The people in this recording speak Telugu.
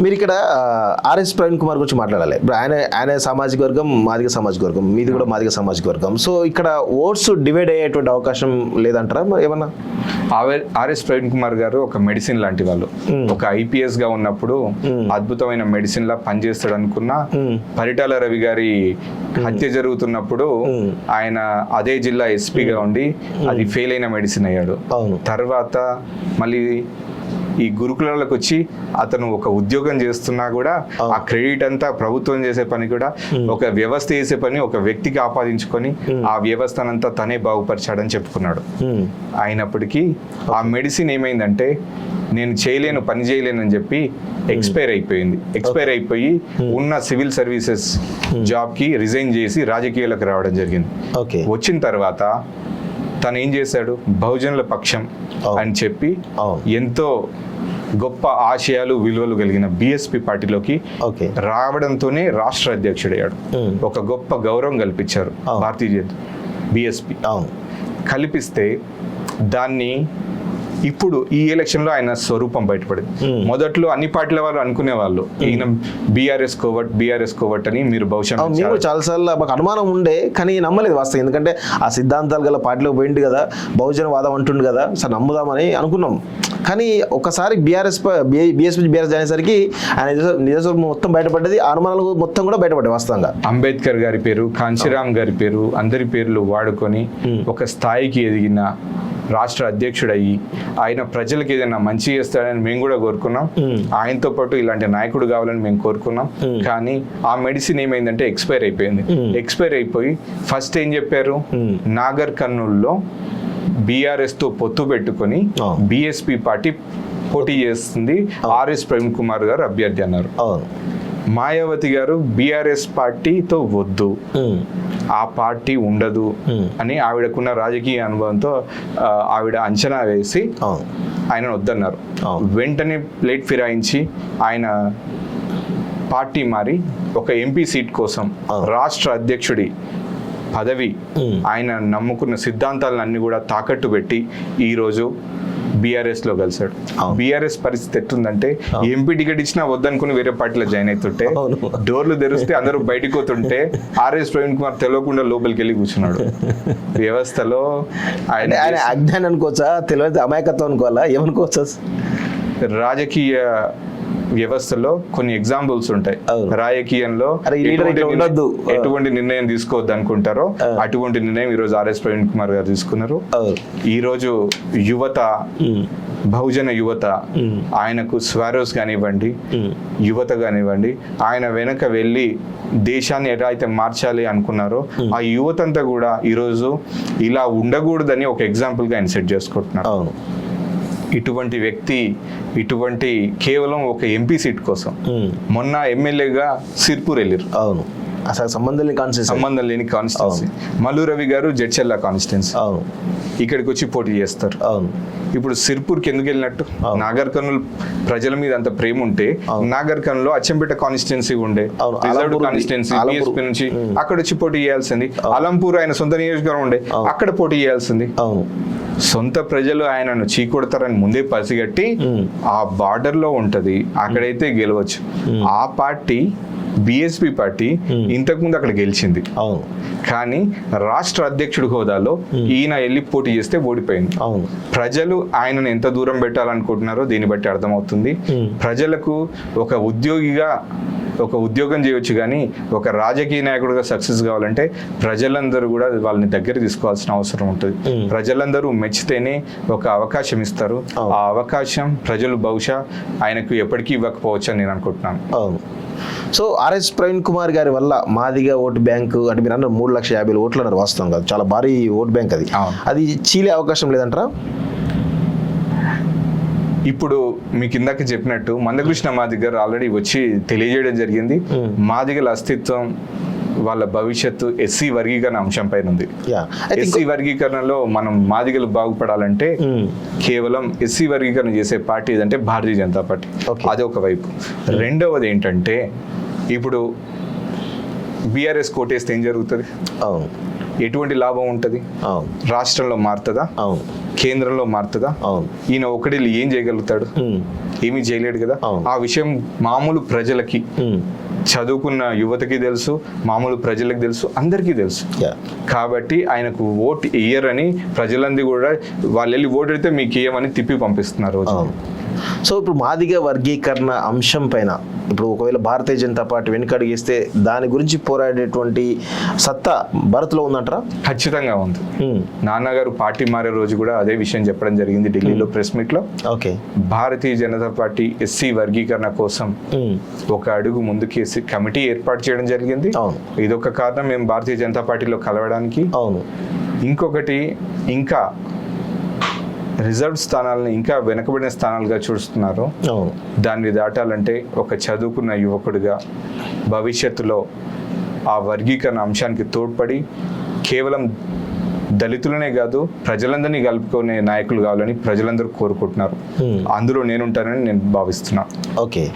మీరు ఇక్కడ ఆర్ఎస్ ప్రవీణ్ కుమార్ గురించి మాట్లాడాలి. ఇప్పుడు ఆయన సామాజిక వర్గం, మాదిగ సామాజిక వర్గం, మీది కూడా మాదిగ సామాజిక వర్గం. సో ఇక్కడ ఓట్స్ డివైడ్ అయ్యేటువంటి అవకాశం లేదంటారా మరి ఏమన్నా? ఆర్ఎస్ ప్రవీణ్ కుమార్ గారు ఒక మెడిసిన్ లాంటి వాళ్ళు. ఒక ఐపీఎస్ గా ఉన్నప్పుడు అద్భుతమైన మెడిసిన్ లా పనిచేస్తాడు అనుకున్న పరిటాల రవి గారి హత్య జరుగుతున్నప్పుడు ఆయన అదే జిల్లా ఎస్పీగా ఉండి అది ఫెయిల్ అయిన మెడిసిన్ అయ్యాడు. తర్వాత మళ్ళీ ఈ గురుకులాలకు వచ్చి అతను ఒక ఉద్యోగం చేస్తున్నా కూడా ఆ క్రెడిట్ అంతా ప్రభుత్వం చేసే పని కూడా ఒక వ్యవస్థ చేసే పని ఒక వ్యక్తికి ఆపాదించుకొని ఆ వ్యవస్థనంతా తనే బాగుపరిచాడని చెప్పుకున్నాడు. అయినప్పటికీ ఆ మెడిసిన్ ఏమైందంటే నేను చేయలేను, పని చేయలేను అని చెప్పి ఎక్స్పైర్ అయిపోయింది. ఎక్స్పైర్ అయిపోయి ఉన్న సివిల్ సర్వీసెస్ జాబ్ కి రిజైన్ చేసి రాజకీయాలకు రావడం జరిగింది. వచ్చిన తర్వాత తను ఏం చేశాడు, బహుజనుల పక్షం అని చెప్పి ఎంతో గొప్ప ఆశయాలు విలువలు కలిగిన బిఎస్పి పార్టీలోకి రావడంతోనే రాష్ట్ర అధ్యక్షుడయ్యాడు. ఒక గొప్ప గౌరవం కల్పించారు భారతీయ బిఎస్పి. కల్పిస్తే దాన్ని ఇప్పుడు ఈ ఎలక్షన్ లో ఆయన స్వరూపం బయటపడింది. మొదట్లో అన్ని పార్టీల వాళ్ళు అనుకునే వాళ్ళు ఈయన బీఆర్ఎస్ కోవట్ అని. మీరు బహుశా చాలాసార్లు మాకు అనుమానం ఉండే, కానీ నమ్మలేదు వాస్తవం. ఎందుకంటే ఆ సిద్ధాంతాలు గల పార్టీలో పోయింది కదా, బహుజన వాదం అంటుండు కదా, సార్ నమ్ముదామని అనుకున్నాం. కానీ ఒకసారి బీఎస్పీ అనేసరికి ఆయన నిజస్వరూపం మొత్తం బయటపడ్డది, అనుమానాలు మొత్తం కూడా బయటపడ్డాయి వాస్తవంగా. అంబేద్కర్ గారి పేరు, కాంచీరామ్ గారి పేరు, అందరి పేర్లు వాడుకొని ఒక స్థాయికి ఎదిగిన రాష్ట్ర అధ్యక్షుడయ్యి ఆయన ప్రజలకు ఏదైనా మంచి చేస్తాడని మేము కూడా కోరుకున్నాం. ఆయనతో పాటు ఇలాంటి నాయకుడు కావాలని మేము కోరుకున్నాం. కానీ ఆ మెడిసిన్ ఏమైందంటే ఎక్స్పైర్ అయిపోయింది. ఎక్స్పైర్ అయిపోయి ఫస్ట్ ఏం చెప్పారు, నాగర్ కర్నూలులో బీఆర్ఎస్ తో పొత్తు పెట్టుకొని బిఎస్పి పార్టీ పోటీ చేస్తుంది, ఆర్ఎస్ ప్రవీణ్ కుమార్ గారు అభ్యర్థి అన్నారు. మాయావతి గారు బీఆర్ఎస్ పార్టీతో వద్దు, ఆ పార్టీ ఉండదు అని ఆవిడకున్న రాజకీయ అనుభవంతో ఆవిడ అంచనా వేసి ఆయన వద్దన్నారు. వెంటనే ప్లేట్ ఫిరాయించి ఆయన పార్టీ మారి ఒక ఎంపీ సీట్ కోసం రాష్ట్ర అధ్యక్షుడి పదవి ఆయన నమ్ముకున్న సిద్ధాంతాలన్నీ కూడా తాకట్టు పెట్టి ఈరోజు బీఆర్ఎస్ లో కలిసాడు. బీఆర్ఎస్ పరిస్థితి ఎట్లుందంటే ఎంపీ టికెట్ ఇచ్చినా వద్దనుకుని వేరే పార్టీలో జాయిన్ అవుతుంటే, డోర్లు తెరిస్తే అందరూ బయటకు పోతుంటే ఆర్ఎస్ ప్రవీణ్ కుమార్ తెలియకుండా లోపలికి వెళ్ళి కూర్చున్నాడు. వ్యవస్థలో ఆయన అజ్ఞానం అనుకోవచ్చా, తెలియదు అమాయకత్వం అనుకోవాలా, ఏమనుకోవచ్చా? రాజకీయ వ్యవస్థలో కొన్ని ఎగ్జాంపుల్స్ ఉంటాయి. రాజకీయంలో ఎటువంటి నిర్ణయం తీసుకోవద్దు అనుకుంటారో అటువంటి నిర్ణయం ఈరోజు ఆర్ఎస్ ప్రవీణ్ కుమార్ గారు తీసుకున్నారు. ఈరోజు యువత, బహుజన యువత ఆయనకు స్వారోస్ కానివ్వండి, యువత కానివ్వండి, ఆయన వెనక వెళ్ళి దేశాన్ని ఎలా అయితే మార్చాలి అనుకున్నారో ఆ యువత అంతా కూడా ఈరోజు ఇలా ఉండకూడదని ఒక ఎగ్జాంపుల్ గా ఆయన సెట్ చేసుకుంటున్నారు. ఇటువంటి వ్యక్తి ఇటువంటి కేవలం ఒక ఎంపీ సీట్ కోసం మొన్న ఎమ్మెల్యేగా సిర్పూర్ వెళ్ళారు. అవును, అసలు సంబంధం లేని కాన్స్టిట్యున్సీ. మల్లు రవి గారు జడ్చెల్ల కాన్స్టిట్యున్సీ. ఇక్కడికి వచ్చి పోటీ చేస్తారు. ఇప్పుడు సిర్పూర్కి ఎందుకు వెళ్ళినట్టు? నాగర్ కర్నూలు ప్రజల మీద అంత ప్రేమ ఉంటే నాగర్ కర్నూలు అచ్చంపేట కాన్స్టిట్యున్సీ ఉండే రిజర్వ్డ్ కాన్స్టిట్యున్సీ బిఎస్పీ నుంచి అక్కడ వచ్చి పోటీ చేయాల్సింది. అలంపూర్ ఆయన సొంత నియోజకవర్గం ఉండే, అక్కడ పోటీ చేయాల్సింది. సొంత ప్రజలు ఆయనను చీకొడతారని ముందే పసిగట్టి ఆ బార్డర్ లో ఉంటది, అక్కడైతే గెలవచ్చు. ఆ పార్టీ బిఎస్పి పార్టీ ఇంతకుముందు అక్కడ గెలిచింది. కానీ రాష్ట్ర అధ్యక్షుడి హోదాలో ఈయన వెళ్ళి పోటీ చేస్తే ఓడిపోయింది. ప్రజలు ఆయనను ఎంత దూరం పెట్టాలనుకుంటున్నారో దీన్ని బట్టి అర్థమవుతుంది. ప్రజలకు ఒక ఉద్యోగిగా ఒక ఉద్యోగం చేయవచ్చు, కానీ ఒక రాజకీయ నాయకుడిగా సక్సెస్ కావాలంటే ప్రజలందరూ కూడా వాళ్ళని దగ్గర తీసుకోవాల్సిన అవసరం ఉంటుంది. ప్రజలందరూ మెచ్చితేనే ఒక అవకాశం ఇస్తారు. ఆ అవకాశం ప్రజలు బహుశా ఆయనకు ఎప్పటికీ ఇవ్వకపోవచ్చు అని నేను అనుకుంటున్నాను. సో ఆర్ఎస్ ప్రవీణ్ కుమార్ గారి వల్ల మాదిగా ఓటు బ్యాంకు అంటే మీరు అన్నారు 3,50,000 ఓట్లు అన్నారు, వాస్తవం కాదు, చాలా భారీ ఓట్ బ్యాంక్ అది చీలే అవకాశం లేదంటారా? ఇప్పుడు మీకు ఇందాక చెప్పినట్టు మందకృష్ణ మాదిగ గారు ఆల్రెడీ వచ్చి తెలియజేయడం జరిగింది. మాదిగల అస్తిత్వం, వాళ్ళ భవిష్యత్తు ఎస్సీ వర్గీకరణ అంశం పైన ఉంది. ఎస్సీ వర్గీకరణలో మనం మాదిగలు బాగుపడాలంటే కేవలం ఎస్సీ వర్గీకరణ చేసే పార్టీ ఏదంటే భారతీయ జనతా పార్టీ. అది ఒక వైపు. రెండవది ఏంటంటే ఇప్పుడు బీఆర్ఎస్ కోటేస్తే ఏం జరుగుతుంది? ఎటువంటి లాభం ఉంటుంది? రాష్ట్రంలో మారుతుందా? కేంద్రంలో మారుతుందా? ఈయన ఒకటి ఏం చేయగలుగుతాడు? ఏమీ చేయలేడు కదా. అవును. ఆ విషయం మామూలు ప్రజలకి, ఉమ్. చదువుకున్న యువతకి తెలుసు, మామూలు ప్రజలకు తెలుసు, అందరికీ తెలుసు. యా. కాబట్టి ఆయనకు ఓటు ఇయ్యరని ప్రజలందరూ కూడా వాళ్ళు వెళ్ళి ఓటు అడిగితే మీకు ఇయ్యమని తిప్పి పంపిస్తున్నారు రోజు. అవును. సో ఇప్పుడు మాదిగ వర్గీకరణ అంశం పైన ఇప్పుడు ఒకవేళ భారతీయ జనతా పార్టీ వెనుకడిగిస్తే దాని గురించి పోరాడేటువంటి సత్తా భారత్లో ఉందంటారా? ఖచ్చితంగా ఉంది. ఉమ్. నాన్నగారు పార్టీ మారే రోజు కూడా అదే విషయం చెప్పడం జరిగింది ఢిల్లీలో ప్రెస్ మీట్ లో. Okay. Bharatiya Janata party SC వర్గీకరణ కోసం ఉమ్. ఒక అడుగు ముందుకేసి కమిటీ ఏర్పాటు చేయడం జరిగింది. అవును. ఇదొక కారణం మేము భారతీయ జనతా పార్టీలో కలవడానికి. అవును. ఇంకొకటి, ఇంకా రిజర్వ్ స్థానాలను ఇంకా వెనకబడిన స్థానాలుగా చూస్తున్నారు. అవును. దాన్ని దాటాలంటే ఒక చదువుకున్న యువకుడిగా భవిష్యత్తులో ఆ వర్గీకరణ అంశానికి తోడ్పడి కేవలం దళితులనే కాదు ప్రజలందరినీ కలుపుకునే నాయకులు కావాలని ప్రజలందరూ కోరుకుంటున్నారు. అందులో నేనుంటానని నేను భావిస్తున్నాను. ఓకే.